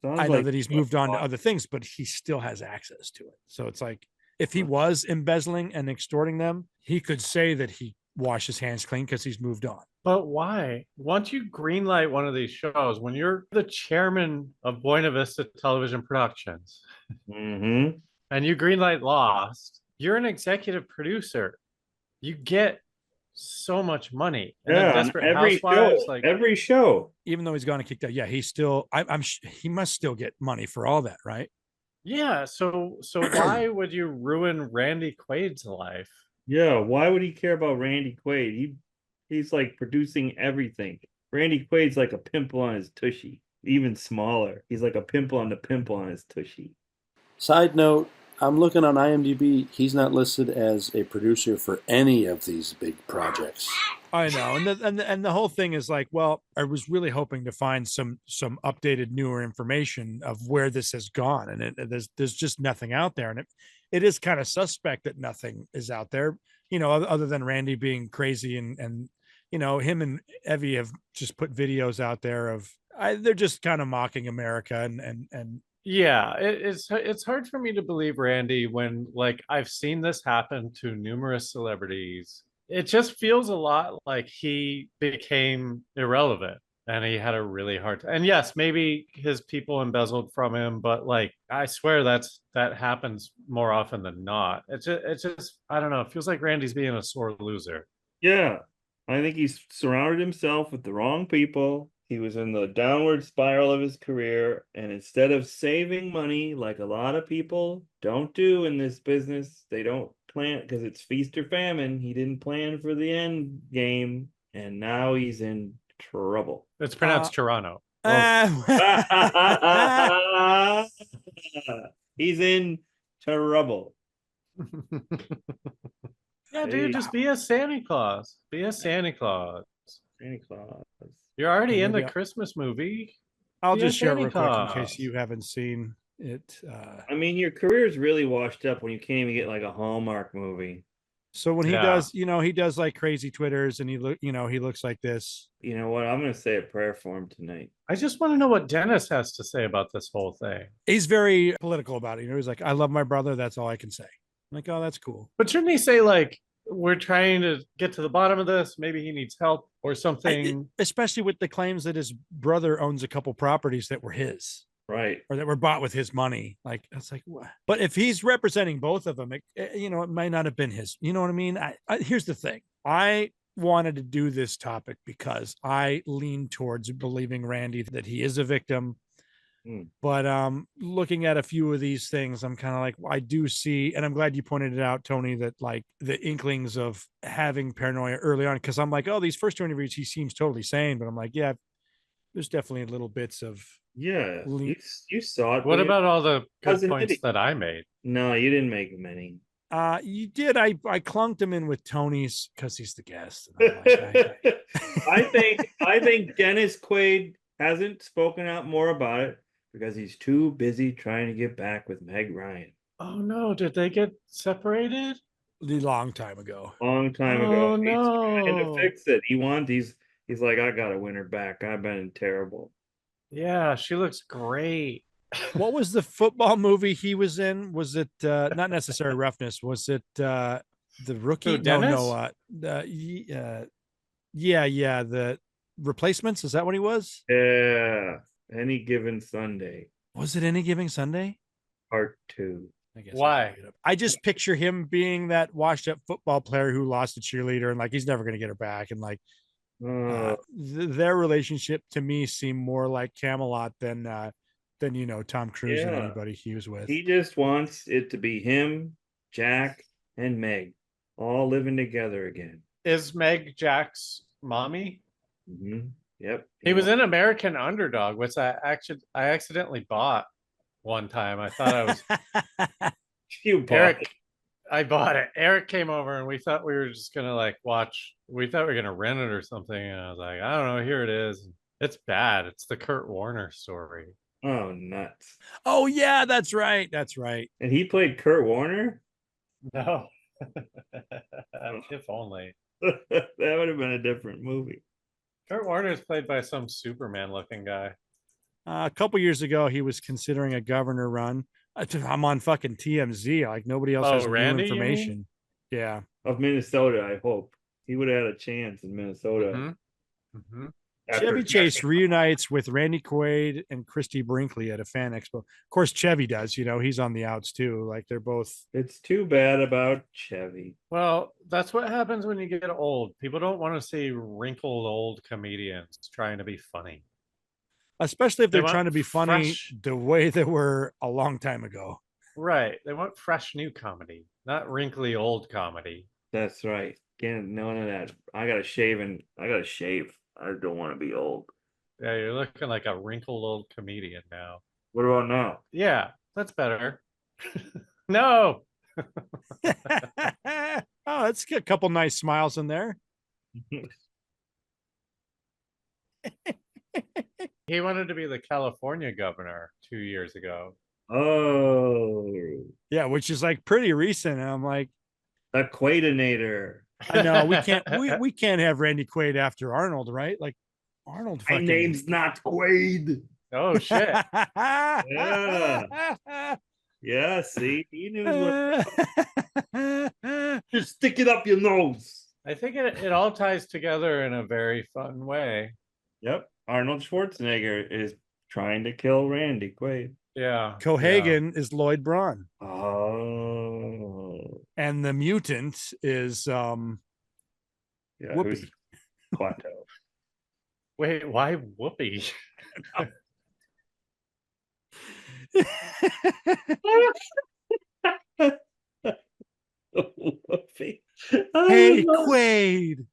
I know that he's moved on to other things, but he still has access to it. So it's like, if he was embezzling and extorting them, he could say that he washed his hands clean because he's moved on. But why? Once you greenlight one of these shows, when you're the chairman of Buena Vista Television Productions, and you greenlight Lost, you're an executive producer. You get so much money. And then Yeah, on Desperate every Housewives, show, like every show. Even though he's gone and kicked out, yeah, he's still. He must still get money for all that, right? yeah. So why would you ruin Randy Quaid's life? Yeah, why would he care about Randy Quaid? He's like producing everything. Randy Quaid's like a pimple on his tushy, even smaller. He's like a pimple on the pimple on his tushy. Side note, I'm looking on IMDb. He's not listed as a producer for any of these big projects. I know, and the whole thing is like, well, I was really hoping to find some updated, newer information of where this has gone, and there's just nothing out there, and it is kind of suspect that nothing is out there, other than Randy being crazy and him and Evie have just put videos out there of they're just kind of mocking America and Yeah, it's hard for me to believe Randy when like I've seen this happen to numerous celebrities. It just feels a lot like he became irrelevant and he had a really hard time. And yes, maybe his people embezzled from him, but like I swear that happens more often than not. It's just I don't know. It feels like Randy's being a sore loser. Yeah, I think he's surrounded himself with the wrong people. He was in the downward spiral of his career, and instead of saving money like a lot of people don't do in this business, they don't plan because it's feast or famine. He didn't plan for the end game, and now he's in trouble. It's pronounced Toronto. He's in trouble. Yeah, dude, just be a Santa Claus. Be a Santa Claus. Santa Claus. You're already in the Maybe Christmas movie. I'll Be a just share it Santa real quick in Claus. case you haven't seen it. I mean, your career's really washed up when you can't even get like a Hallmark movie. So when he Yeah. does, he does like crazy Twitters, and he looks like this. You know what? I'm going to say a prayer for him tonight. I just want to know what Dennis has to say about this whole thing. He's very political about it. He's like, I love my brother. That's all I can say. I'm like, oh, that's cool. But shouldn't he say like, we're trying to get to the bottom of this. Maybe he needs help or something. Especially with the claims that his brother owns a couple properties that were his. Right. Or that were bought with his money. Like, it's like, what? But if he's representing both of them, it might not have been his. You know what I mean? Here's the thing. I wanted to do this topic because I lean towards believing Randy that he is a victim. But looking at a few of these things, I'm kind of like, I do see, and I'm glad you pointed it out, Tony, that like the inklings of having paranoia early on, because I'm like, oh, these first two interviews, he seems totally sane, but I'm like, yeah, there's definitely little bits of you saw it. What about all the good Cousin points Eddie. that I made? No, you didn't make many. You did. I clunked him in with Tony's because he's the guest. I think Dennis Quaid hasn't spoken out more about it because he's too busy trying to get back with Meg Ryan. Oh no, did they get separated? A long time ago. Long time ago. Oh, He's no. trying to fix it. He's like, I gotta win her back. I've been terrible. Yeah, she looks great. What was the football movie he was in? Was it not Necessary Roughness? Was it The Rookie? Who, Dennis? Yeah, The Replacements. Is that what he was? Yeah. Any Given Sunday, Was it Any Giving Sunday? Part 2. I guess Why? I just picture him being that washed up football player who lost a cheerleader and like he's never going to get her back, and like their relationship to me seemed more like Camelot than Tom Cruise and anybody he was with. He just wants it to be him, Jack, and Meg all living together again. Is Meg Jack's mommy? Mm-hmm. Yep. He was in American Underdog, which I accidentally bought one time. I thought I was You bought Eric. it. I bought it. Eric came over and we thought we were just gonna like watch. We thought we were gonna rent it or something. And I was like, I don't know. Here it is. It's bad. It's the Kurt Warner story. Oh, nuts. Oh yeah, that's right. That's right. And he played Kurt Warner? No. If only. That would have been a different movie. Kurt Warner is played by some Superman looking guy. A couple years ago, he was considering a governor run. I'm on fucking TMZ. Like nobody else has Randy, new information. Yeah. Of Minnesota, I hope. He would have had a chance in Minnesota. Mm-hmm. Chevy Chase reunites with Randy Quaid and Christy Brinkley at a fan expo. Of course, Chevy does. You know, he's on the outs too. Like they're both. It's too bad about Chevy. Well, that's what happens when you get old. People don't want to see wrinkled old comedians trying to be funny. Especially if They they're want trying to be funny fresh- the way they were a long time ago. Right. They want fresh new comedy, not wrinkly old comedy. That's right. Again, none of that. I gotta shave. I don't want to be old. Yeah, you're looking like a wrinkled old comedian now. What about now? Yeah, that's better. No. Oh, let's get a couple nice smiles in there. He wanted to be the California governor 2 years ago. Oh, Yeah, which is like pretty recent. And I'm like, the Quaidinator. I know we can't have Randy Quaid after Arnold, right? Like Arnold. My Fucking... name's not Quaid. Oh shit. Yeah, see, he knew what. Just stick it up your nose. I think it all ties together in a very fun way. Yep, Arnold Schwarzenegger is trying to kill Randy Quaid. Yeah. Cohagen is Lloyd Braun. Oh, And the mutant is yeah, Whoopi. who's Plateau? Wait, why Whoopi? Whoopi. Hey, Quaid.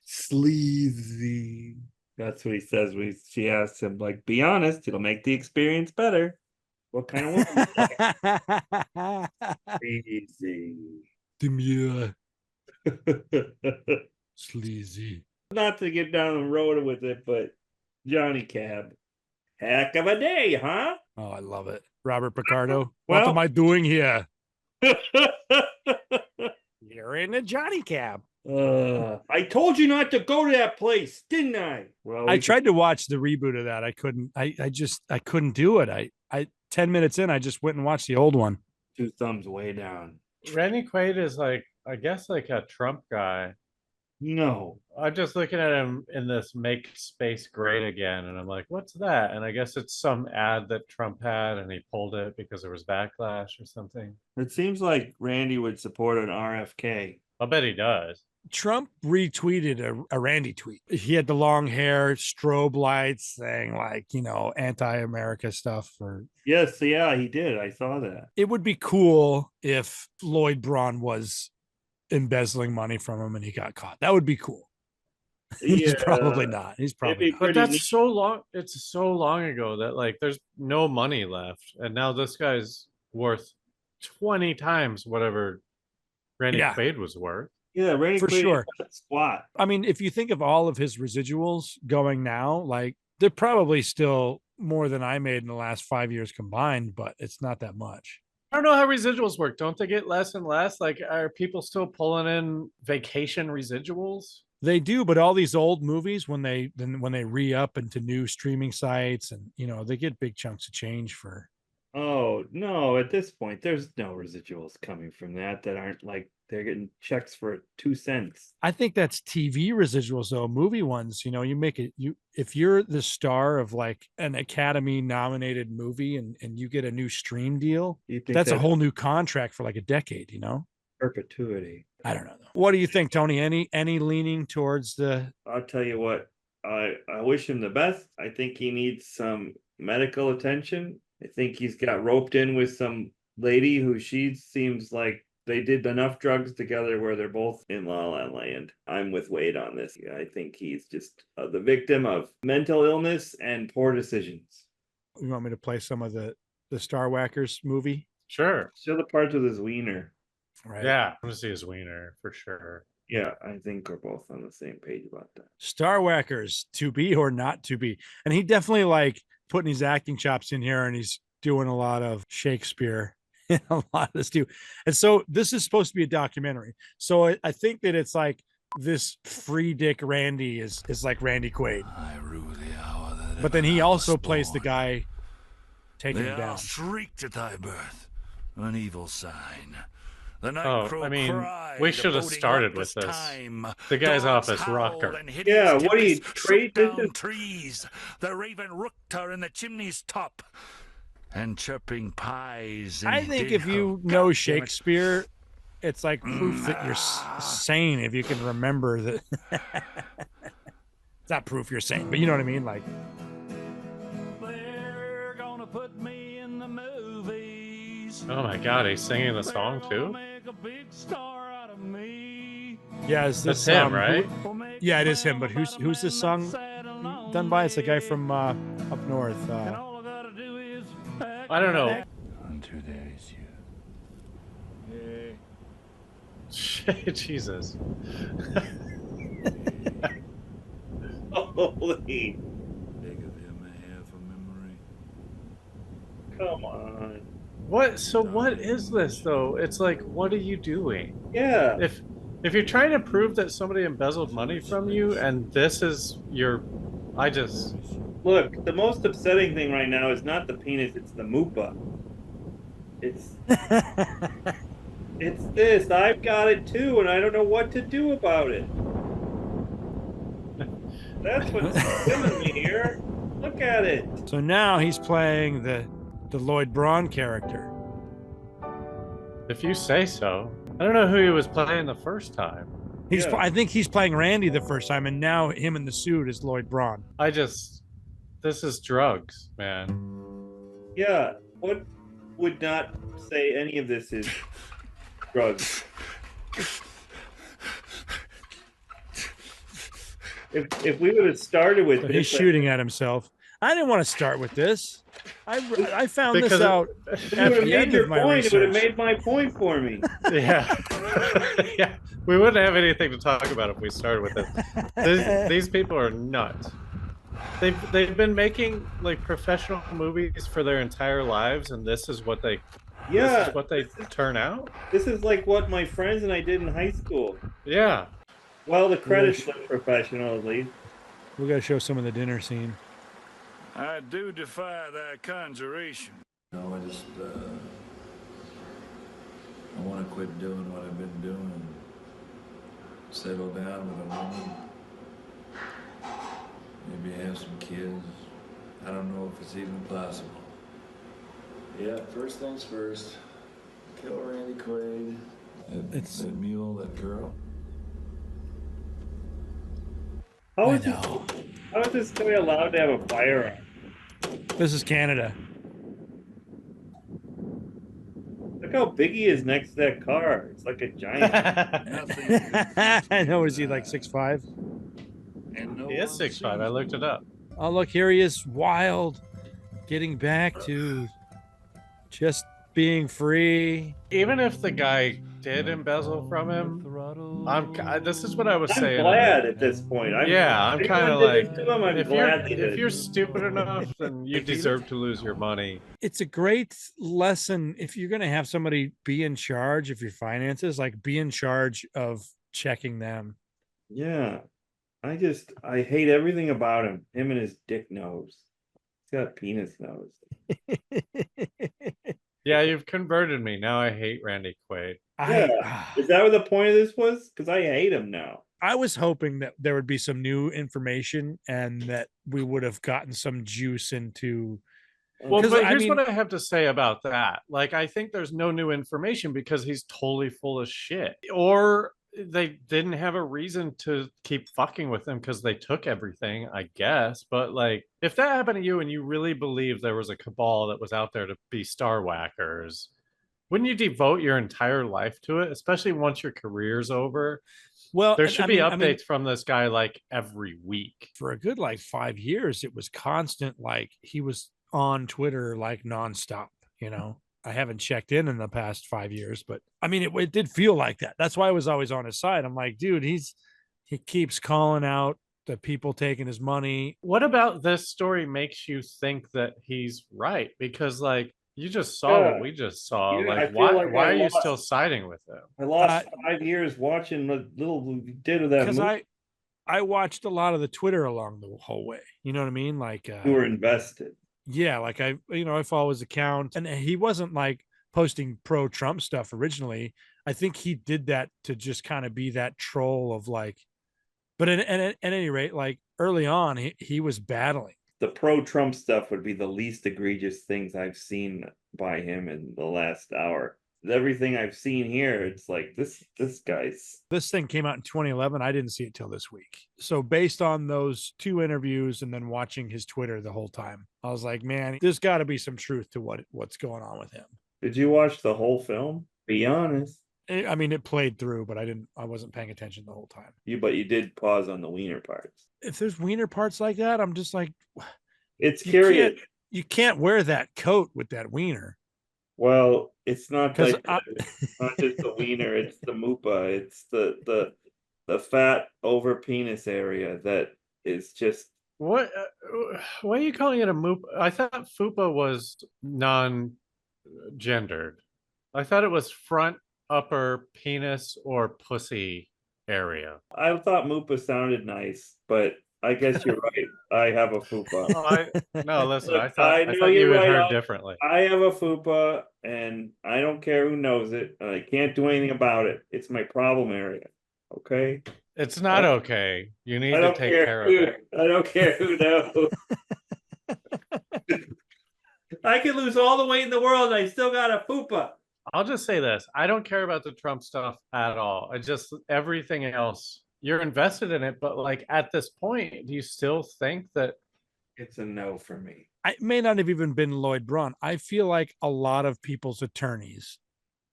Sleazy. That's what he says when she asks him, like, be honest, it'll make the experience better. What kind of woman? Sleazy. Demure. Sleazy. Not to get down the road with it, but Johnny Cab. Heck of a day, huh? Oh, I love it. Robert Picardo. Well- What am I doing here? You're in a Johnny Cab. I told you not to go to that place, didn't I? Well, I tried to watch the reboot of that. I couldn't. I couldn't do it. I 10 minutes in, I just went and watched the old one. 2 thumbs way down. Randy Quaid is like, I guess, like a Trump guy. No. I'm just looking at him in this Make Space Great Again, and I'm like, what's that? And I guess it's some ad that Trump had, and he pulled it because there was backlash or something. It seems like Randy would support an RFK. I'll bet he does. Trump retweeted a Randy tweet. He had the long hair, strobe lights, saying like, you know, anti-America stuff. Or Yes, yeah, he did. I saw that. it would be cool if Lloyd Braun was embezzling money from him and he got caught. That would be cool. He's probably not. He's probably not. But that's so long. It's so long ago that like there's no money left, and now this guy's worth 20 times whatever Randy Yeah. Quaid was worth. Yeah, Randy For Quaid sure. Squat. I mean, if you think of all of his residuals going now, like they're probably still more than I made in the last 5 years combined, but it's not that much. I don't know how residuals work. Don't they get less and less? Like, are people still pulling in vacation residuals? They do, but all these old movies, when they re-up into new streaming sites, and you know, they get big chunks of change for. Oh, no, at this point, there's no residuals coming from that aren't like they're getting checks for 2 cents. I think that's TV residuals though. Movie ones, you know, you make it, if you're the star of like an Academy nominated movie and you get a new stream deal, You think that's a whole new contract for like a decade, you know? perpetuity. I don't know. What do you think, Tony? Any leaning towards the I'll tell you what, I wish him the best. I think he needs some medical attention. I think he's got roped in with some lady who she seems like they did enough drugs together where they're both in La La Land. I'm with Wade on this. I think he's just the victim of mental illness and poor decisions. you want me to play some of the Star Whackers movie? Sure. Still the parts with his wiener. Right. Yeah, I'm gonna see his wiener for sure. Yeah, I think we're both on the same page about that. Star Whackers, to be or not to be. And he definitely like putting his acting chops in here, and he's doing a lot of Shakespeare and a lot of this too. And so this is supposed to be a documentary. So I think that it's like this free dick Randy is like Randy Quaid. I rue the hour that But then ever he I also was plays the born. guy taking They him down. all shrieked at thy birth, an evil sign. The night Oh, crow I mean, cried, we should have boding started luckless with this. time. The guy's Dogs office howled rocker. and Yeah, hideous what are you, tempests trade? shook This down is trees. The raven rooked her in the chimney's top, and chirping pies. I and think did if you her- know God damn it. Shakespeare, it's like proof that you're sane if you can remember that. It's not proof you're sane, but you know what I mean? Like, They're gonna put me in the movies. Oh my God, he's singing the song They're too? gonna make a big star out of me. yeah, is this That's him, right? Yeah, it is him. But who's this song done by? It's the guy from up north. I don't know. Until there is you. Jesus. holy. Big of him I have a memory. Come on. What? So what is this though? It's like, what are you doing? Yeah. If you're trying to prove that somebody embezzled money from you, and this is your, I just. Look, the most upsetting thing right now is not the penis, it's the moopa. It's it's this. I've got it too, and I don't know what to do about it. That's what's killing me here. Look at it. So now he's playing the Lloyd Braun character. If you say so. I don't know who he was playing the first time. Yeah. I think he's playing Randy the first time, and now him in the suit is Lloyd Braun. This is drugs, man. Yeah. What would not say any of this is drugs? If we would have started with So this, he's shooting at himself. I didn't want to start with this. I found Because this out if you at would have the made end your of my point, it would have research. made my point for me. Yeah. Yeah. We wouldn't have anything to talk about if we started with it. These people are nuts. They've been making like professional movies for their entire lives, and this is what they turn out. This is like what my friends and I did in high school. Yeah. Well, the credits look professional at least. We got to show some of the dinner scene. I do defy thy conjuration. No, I just, I want to quit doing what I've been doing. Settle down with a woman. Maybe have some kids. I don't know if it's even possible. Yeah, first things first. Kill Randy Quaid. That mule, that girl. How is this guy allowed to have a firearm? This is Canada. Look how big he is next to that car. It's like a giant. I know. Is he like 6'5"? And no He is 6'5". I looked it up. Oh, look, here he is, wild, getting back to just being free. Even if the guy did embezzle from him, this is what I was saying. I'm glad at this point. I'm kind of like, if you're stupid enough, then you deserve to lose your money. It's a great lesson if you're going to have somebody be in charge of your finances, like be in charge of checking them. Yeah. I hate everything about him. Him and his dick nose. He's got a penis nose. Yeah, you've converted me. Now I hate Randy Quaid. Is that what the point of this was? Because I hate him now. I was hoping that there would be some new information and that we would have gotten some juice into. Well, but here's what I have to say about that. Like, I think there's no new information because he's totally full of shit. Or they didn't have a reason to keep fucking with him because they took everything, I guess. But like, if that happened to you and you really believe there was a cabal that was out there to be star whackers, wouldn't you devote your entire life to it, especially once your career's over? Well, there should be updates from this guy like every week. For a good like 5 years, it was constant. Like he was on Twitter like nonstop, you know. I haven't checked in the past 5 years, but I mean, it did feel like that. That's why I was always on his side. I'm like, dude, he keeps calling out the people taking his money. What about this story makes you think that he's right? Because like, you just saw what we just saw. Yeah, like, why are you still siding with him? I lost 5 years watching the little we did of that movie. Because I watched a lot of the Twitter along the whole way. You know what I mean? Like you were invested. Yeah, like I follow his account, and he wasn't like posting pro-Trump stuff originally. I think he did that to just kind of be that troll of like, but at any rate, like early on, he was battling. The pro-Trump stuff would be the least egregious things I've seen by him in the last hour. Everything I've seen here, it's like this guy's. This thing came out in 2011. I didn't see it till this week. So based on those 2 interviews and then watching his Twitter the whole time, I was like, man, there's got to be some truth to what's going on with him. Did you watch the whole film? Be honest. I mean, it played through, but I wasn't paying attention the whole time. But you did pause on the wiener parts. If there's wiener parts like that, I'm just like, it's curious. You can't wear that coat with that wiener. Well, it's not like it's not just the wiener, it's the mupa, it's the fat over penis area that is just. Why are you calling it a mupa? I thought fupa was non-gendered. I thought it was front, upper, penis, or pussy area. I thought mupa sounded nice, but I guess you're right. I have a fupa. No, listen, I thought you had heard differently. I have a fupa, and I don't care who knows it. I can't do anything about it. It's my problem area. Okay? It's not okay. You need to take care of it. I don't care who knows. I can lose all the weight in the world, and I still got a fupa. I'll just say this. I don't care about the Trump stuff at all. I just, everything else, you're invested in it, but like at this point, do you still think that it's a no for me? It may not have even been Lloyd Braun. I feel like a lot of people's attorneys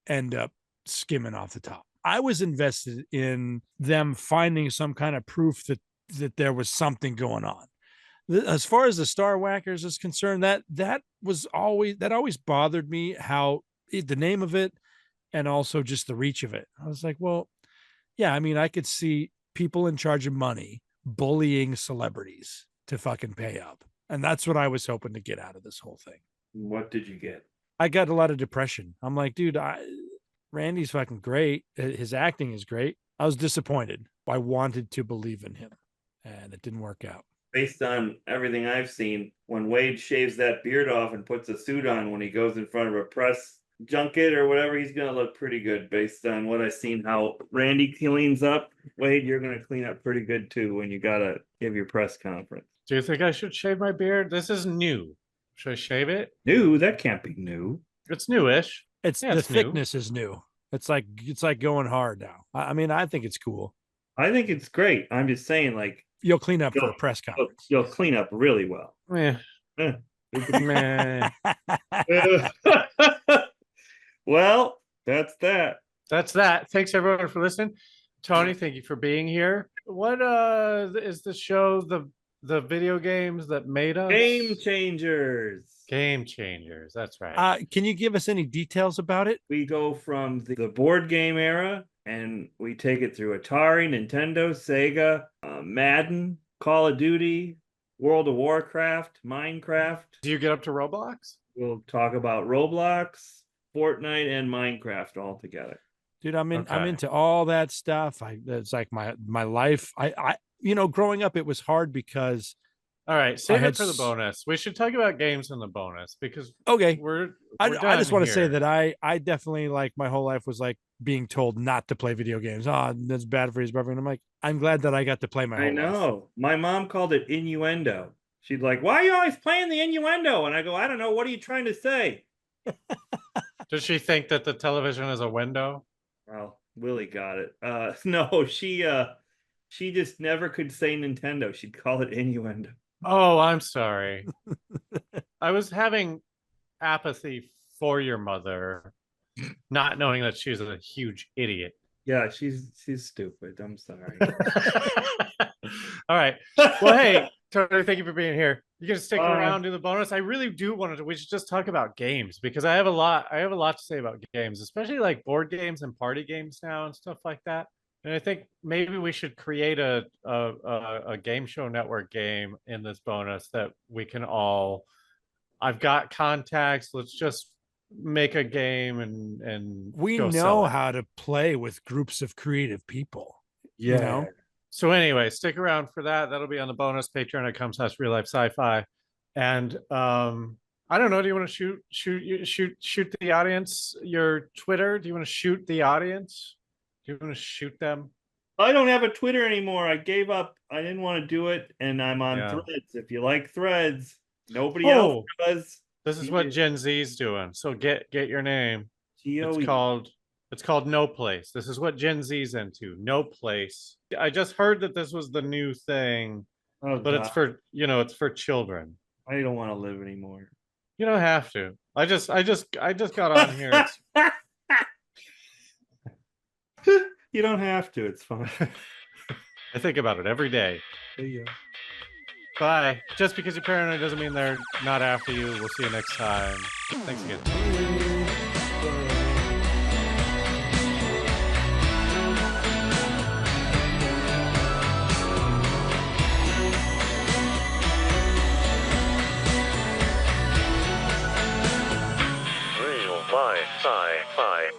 end up skimming off the top. I was invested in them finding some kind of proof that there was something going on. As far as the Star Whackers is concerned, that always bothered me, how the name of it and also just the reach of it. I was like, well, yeah, I mean, I could see people in charge of money bullying celebrities to fucking pay up. And that's what I was hoping to get out of this whole thing. What did you get? I got a lot of depression. I'm like, dude, Randy's fucking great. His acting is great. I was disappointed. I wanted to believe in him, and it didn't work out. Based on everything I've seen, when Wade shaves that beard off and puts a suit on when he goes in front of a press junket or whatever, he's going to look pretty good. Based on what I've seen, how Randy cleans up, Wade, you're going to clean up pretty good too when you got to give your press conference. Do you think I should shave my beard? This is new. Should I shave it? New? That can't be new. It's newish. It's the thickness is new. It's like going hard now. I mean, I think it's cool. I think it's great. I'm just saying, like, you'll clean up for a press conference. You'll clean up really well. Well, that's that. That's that. Thanks everyone for listening. Tony, thank you for being here. What is the show, the video games that made us? Game Changers. Game Changers. That's right. Can you give us any details about it? We go from the board game era and we take it through Atari, Nintendo, Sega, Madden, Call of Duty, World of Warcraft, Minecraft. Do you get up to Roblox? We'll talk about Roblox, Fortnite, and Minecraft all together. Dude, I'm into all that stuff. It's like my life. I growing up, it was hard because. All right, save it for the bonus. We should talk about games in the bonus because we're I just want to say that I definitely, like, my whole life was like being told not to play video games. Oh, that's bad for his brother. And I'm like, I'm glad that I got to play my whole life. I know. My mom called it innuendo. She'd like, why are you always playing the innuendo? And I go, I don't know. What are you trying to say? Does she think that the television is a window? Well, Willie got it. No, she just never could say Nintendo. She'd call it innuendo. Oh, I'm sorry. I was having apathy for your mother, not knowing that she's a huge idiot. Yeah, she's stupid. I'm sorry. All right. Well, hey, Tony, thank you for being here. You gonna stick around to the bonus? I really do want to. We should just talk about games because I have a lot to say about games, especially like board games and party games now and stuff like that. And I think maybe we should create a game show network game in this bonus that we can all. I've got contacts. Let's just make a game and we know how to play with groups of creative people. Yeah. You know? So anyway, stick around for that. That'll be on the bonus Patreon.com/RealLifeSciFi. And I don't know. Do you want to shoot the audience your Twitter? Do you want to shoot the audience? Do you want to shoot them? I don't have a Twitter anymore. I gave up. I didn't want to do it, and I'm on Threads. If you like Threads, nobody else does. This is what Gen Z's doing. So get your name. G-O-E. It's called No Place. This is what Gen Z's into. No Place. I just heard that this was the new thing, but it's for for children. I don't want to live anymore. You don't have to. I just got on here. You don't have to. It's fine. I think about it every day. There you go. Bye. Just because you're paranoid doesn't mean they're not after you. We'll see you next time. Thanks again. Real Life Sci-Fi.